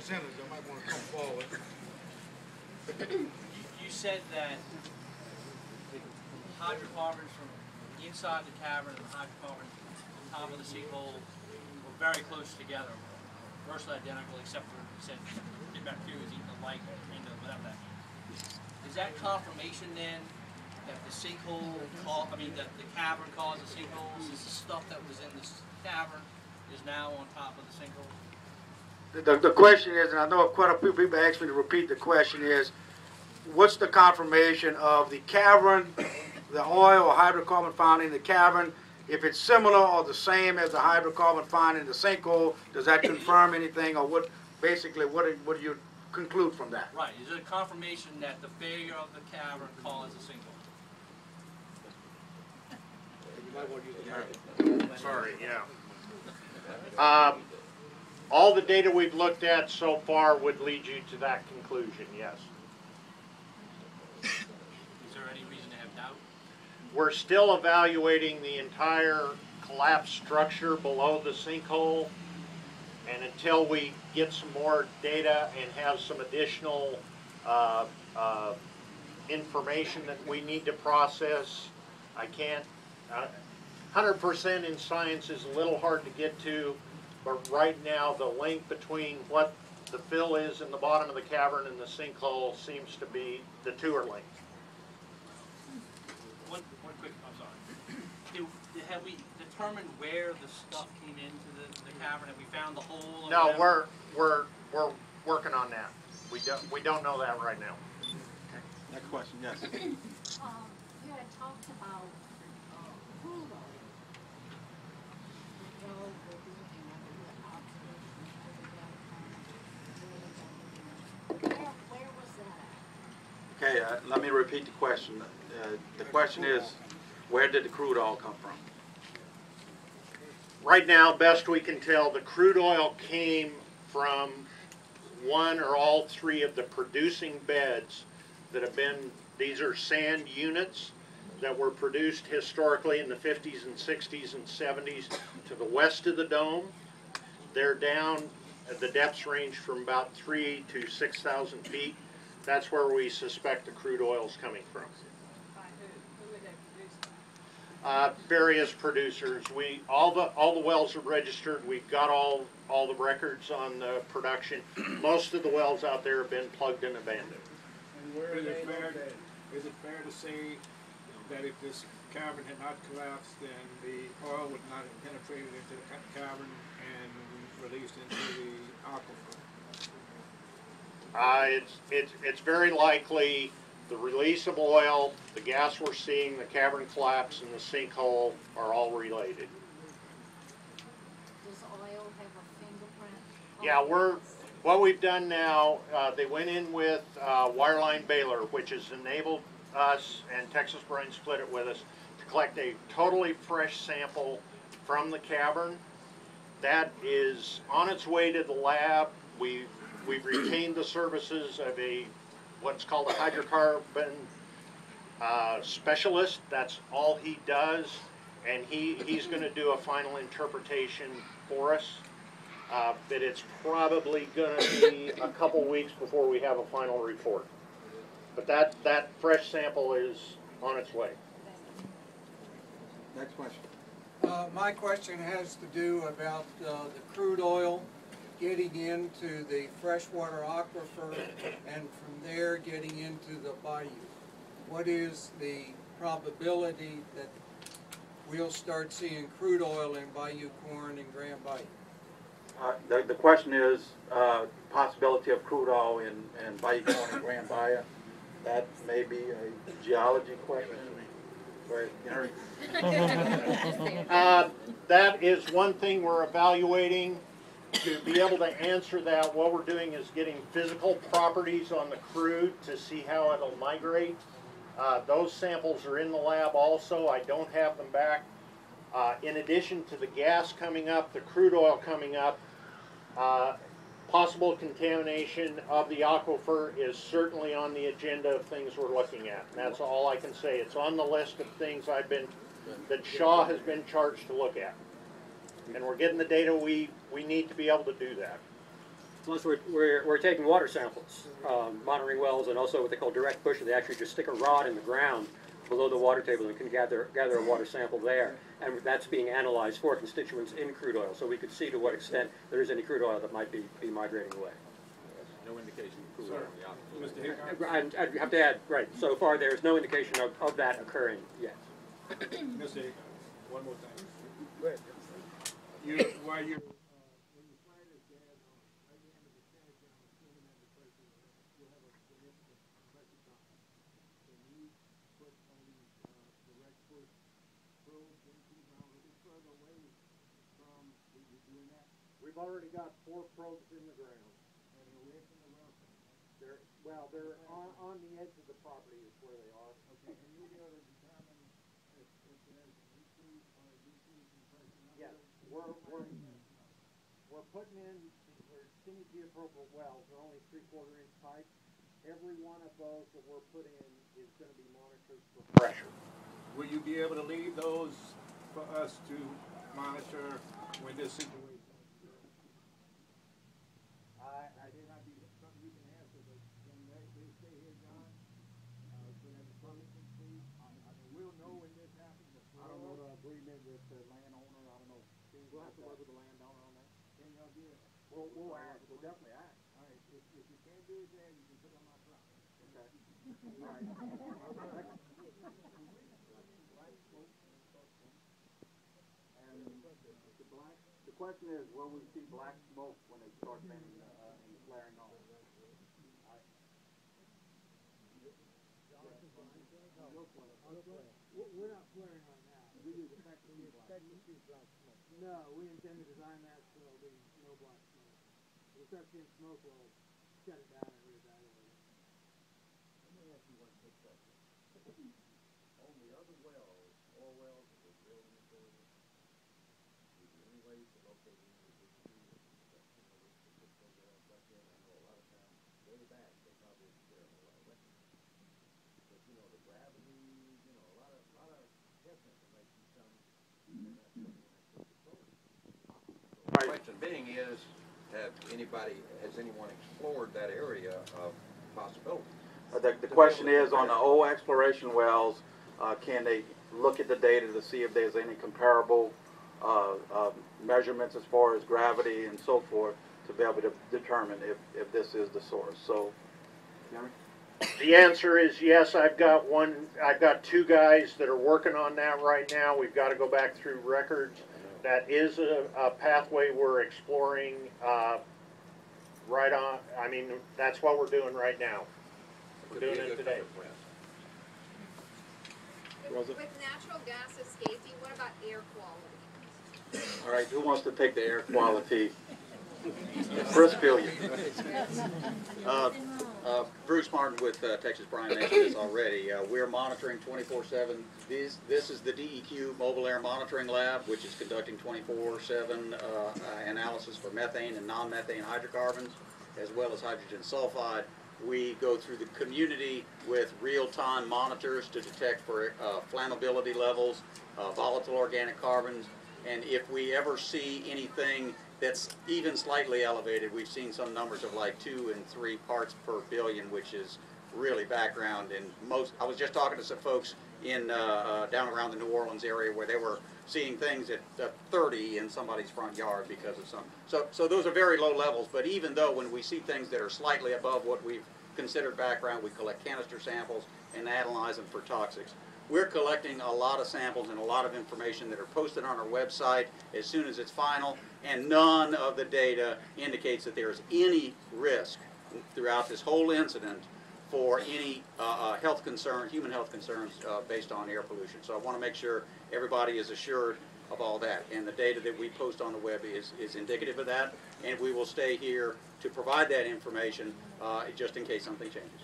presenters that might want to come forward. You said that the hydrocarbons from inside the cavern and the hydrocarbons on top of the sinkhole were very close together, virtually identical, except for you said bacteria was eating the light into whatever that means. Is that confirmation then that the sinkhole, that the cavern caused the sinkholes? Is the stuff that was in this cavern is now on top of the sinkhole? The question is, and I know quite a few people asked me to repeat the question is, what's the confirmation of the cavern, the oil or hydrocarbon found in the cavern? If it's similar or the same as the hydrocarbon found in the sinkhole, does that confirm anything, or what? Basically, what do you conclude from that? Right. Is it a confirmation that the failure of the cavern caused the sinkhole? Sorry, yeah. All the data we've looked at so far would lead you to that conclusion, yes. Is there any reason to have doubt? We're still evaluating the entire collapsed structure below the sinkhole, and until we get some more data and have some additional information that we need to process, I can't. 100% in science is a little hard to get to, but right now the link between what the fill is in the bottom of the cavern and the sinkhole seems to be, the two are linked. One quick, I'm sorry. Have we determined where the stuff came into the cavern? Have we found the hole? Or No, whatever? we're working on that. We don't know that right now. Okay. Next question, yes. You had talked about crude oil. Where was that at? Okay, let me repeat the question. The question is, where did the crude oil come from? Right now, best we can tell, the crude oil came from one or all three of the producing beds that have been, these are sand units that were produced historically in the 50s and 60s and 70s to the west of the dome. They're down, the depths range from about 3,000 to 6,000 feet. That's where we suspect the crude oil is coming from. Various producers. All the wells are registered. We've got all the records on the production. Most of the wells out there have been plugged and abandoned. And where is it fair to say that if this cavern had not collapsed, then the oil would not have penetrated into the cavern and released into the aquifer? It's very likely the release of oil, the gas we're seeing, the cavern collapse, and the sinkhole are all related. Does oil have a fingerprint? Yeah, what we've done now, they went in with wireline bailer, which has enabled us, and Texas Brine split it with us, to collect a totally fresh sample from the cavern. That is on its way to the lab. We've retained the services of what's called a hydrocarbon specialist. That's all he does, and he's going to do a final interpretation for us. But it's probably going to be a couple weeks before we have a final report. But that fresh sample is on its way. Next question. My question has to do about the crude oil getting into the freshwater aquifer and from there getting into the bayou. What is the probability that we'll start seeing crude oil in Bayou Corn and Grand Bayou? The question is possibility of crude oil in Bayou Corn and Grand Bayou. That may be a geology question. Right, Henry? That is one thing we're evaluating. To be able to answer that, what we're doing is getting physical properties on the crude to see how it'll migrate. Those samples are in the lab also. I don't have them back. In addition to the gas coming up, the crude oil coming up, possible contamination of the aquifer is certainly on the agenda of things we're looking at. And that's all I can say. It's on the list of things that Shaw has been charged to look at. And we're getting the data we need to be able to do that. Plus, we're taking water samples, monitoring wells, and also what they call direct pusher. They actually just stick a rod in the ground below the water table and can gather a water sample there. And that's being analyzed for constituents in crude oil, so we could see to what extent there is any crude oil that might be migrating away. No indication of crude oil on the aquifer. Mr. Hickok? I'd have to add, right, so far there is no indication of that occurring yet. Mr. Hickok, one more thing. While you're, when you fire this gas on, right the end of the tank, I'm assuming that the pressure, you'll have a significant pressure drop. Can you put one of these direct push probes into the ground a little bit further away from where you're doing that? We've already got 4 probes in the ground. And away from the well site, right? They're on the edge of the property is where they are. Okay, and you'll be able to determine if there's an increase or a decrease in pressure? Yes, we're putting in, they're skinny geopropyl wells, they're only 3/4 inch pipe. Every one of those that we're putting in is going to be monitored for pressure. Will you be able to leave those for us to monitor when this situation? I did not be something you can answer, but can they stay here, John? So that the public can see? I mean, we'll know when this happens. I don't know the agreement with the landowner. I don't know. We'll have to work with the landowner on that. Can y'all do it? We'll ask. We'll definitely ask. All right. If you can't do it there, you can put it on my truck. Okay. All right. And the question is, will we see black smoke when they start bending and flaring off? We're not flaring right now. We expect to see black smoke. No, we intend to design that so there'll be no black smoke. If we start seeing smoke, we'll shut it down and reevaluate it. Let me ask you one quick question. On the other wells, all wells that were drilled in this area, is there any way to locate any of the issues that, with specific wells back there? I know a lot of times, way back, they probably didn't share a whole lot of records. But, the gravity, a lot of test information comes in that control. So the question being is, has anyone explored that area of possibility? The question is, on the old exploration wells, can they look at the data to see if there's any comparable measurements as far as gravity and so forth to be able to determine if this is the source? So, Jeremy? The answer is yes. I've got 2 guys that are working on that right now. We've got to go back through records. That is a pathway we're exploring right on. I mean, that's what we're doing right now. We're doing it today. With natural gas as safety, what about air quality? All right, who wants to take the air quality? Chris Pillion. Bruce Martin with Texas. Brian mentioned this already. We're monitoring 24/7. This is the DEQ Mobile Air Monitoring Lab, which is conducting 24/7 analysis for methane and non-methane hydrocarbons, as well as hydrogen sulfide. We go through the community with real-time monitors to detect for flammability levels, volatile organic carbons, and if we ever see anything that's even slightly elevated, we've seen some numbers of like 2 and 3 parts per billion, which is really background. And I was just talking to some folks in down around the New Orleans area where they were seeing things at 30 in somebody's front yard because of some. So those are very low levels. But even though when we see things that are slightly above what we've considered background, we collect canister samples and analyze them for toxics. We're collecting a lot of samples and a lot of information that are posted on our website as soon as it's final, and none of the data indicates that there is any risk throughout this whole incident for any health concern, human health concerns based on air pollution. So I want to make sure everybody is assured of all that, and the data that we post on the web is indicative of that, and we will stay here to provide that information just in case something changes.